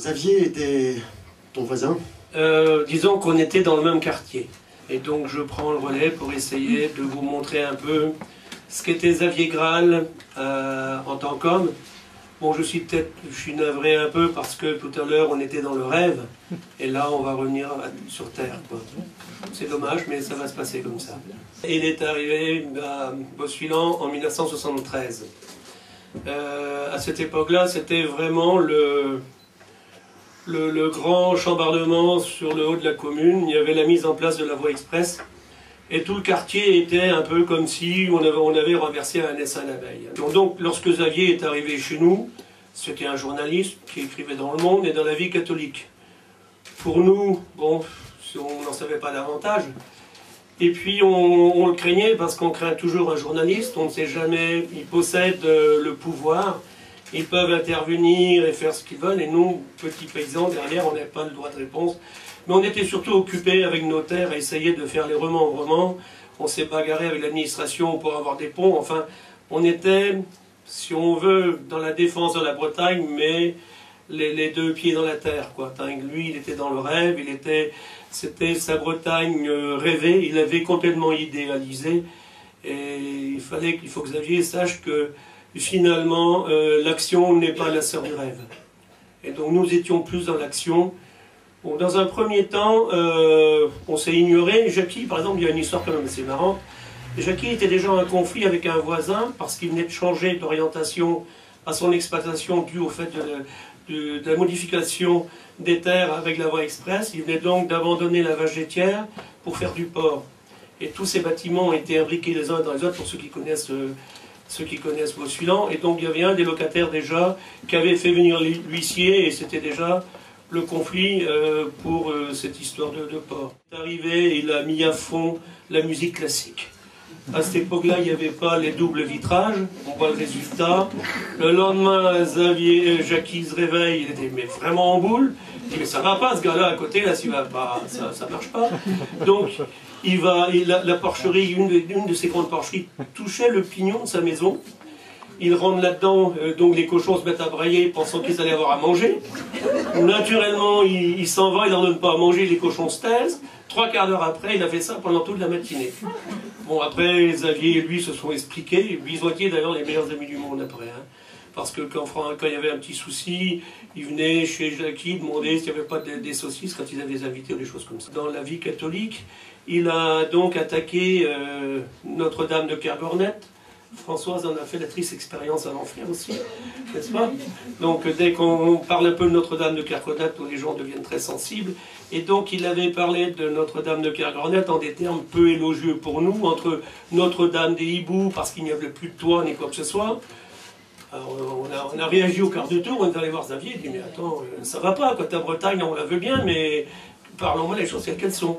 Xavier était ton voisin? Disons qu'on était dans le même quartier. Et donc je prends le relais pour essayer de vous montrer un peu ce qu'était Xavier Graal en tant qu'homme. Bon, je suis navré un peu parce que tout à l'heure on était dans le rêve, et là on va revenir sur Terre. C'est dommage, mais ça va se passer comme ça. Il est arrivé à Bossuilan en 1973. À cette époque-là, c'était vraiment le grand chambardement sur le haut de la commune. Il y avait la mise en place de la voie express. Et tout le quartier était un peu comme si on avait renversé un essaim d'abeilles. Donc, lorsque Xavier est arrivé chez nous, c'était un journaliste qui écrivait dans Le Monde et dans La Vie catholique. Pour nous, bon, on n'en savait pas davantage. Et puis, on le craignait parce qu'on craint toujours un journaliste. On ne sait jamais, ils possèdent le pouvoir. Ils peuvent intervenir et faire ce qu'ils veulent. Et nous, petits paysans, derrière, on n'avait pas le droit de réponse. Mais on était surtout occupés avec nos terres à essayer de faire les romans. On s'est bagarré avec l'administration pour avoir des ponts. Enfin, on était, si on veut, dans la défense de la Bretagne, mais les deux pieds dans la terre, quoi. Lui, il était dans le rêve, c'était sa Bretagne rêvée, il l'avait complètement idéalisé. Et il faut que Xavier sache que, finalement, l'action n'est pas la sœur du rêve. Et donc, nous étions plus dans l'action. Bon, dans un premier temps, on s'est ignoré. Jackie, par exemple, il y a une histoire quand même assez marrante. Jackie était déjà en conflit avec un voisin parce qu'il venait de changer d'orientation à son exploitation due au fait de la modification des terres avec la voie express. Il venait donc d'abandonner la vache laitière pour faire du porc. Et tous ces bâtiments ont été imbriqués les uns dans les autres pour ceux qui connaissent Bossuilan. Et donc il y avait un des locataires déjà qui avait fait venir l'huissier et c'était déjà le conflit pour cette histoire de porc. Il est arrivé, il a mis à fond la musique classique. À cette époque-là, il n'y avait pas les doubles vitrages, on voit le résultat. Le lendemain, Jackie se réveille, il était mais vraiment en boule. Il dit mais ça va pas ce gars-là à côté, là, ça marche pas. Donc la porcherie, une de ses grandes porcheries, touchait le pignon de sa maison. Ils rentrent là-dedans, donc les cochons se mettent à brailler pensant qu'ils allaient avoir à manger. Naturellement, il s'en va, il leur donne pas à manger, les cochons se taisent. 3 quarts d'heure après, il a fait ça pendant toute la matinée. Bon, après, Xavier et lui se sont expliqués. Ils ont été d'ailleurs les meilleurs amis du monde après. Hein. Parce que quand il y avait un petit souci, ils venaient chez Jackie demander s'il n'y avait pas des saucisses quand ils avaient des invités ou des choses comme ça. Dans La Vie catholique, il a donc attaqué Notre-Dame de Kergornet. Françoise en a fait la triste expérience à l'enfer aussi, n'est-ce pas? Donc dès qu'on parle un peu de Notre-Dame de Kergornet, les gens deviennent très sensibles. Et donc il avait parlé de Notre-Dame de Kergornet en des termes peu élogieux pour nous, entre Notre-Dame des hiboux, parce qu'il n'y avait plus de toit ni quoi que ce soit. Alors on a réagi au quart de tour, on est allé voir Xavier, il dit mais attends, ça va pas, quoi, ta Bretagne on la veut bien, mais parlons-moi les choses telles qu'elles sont.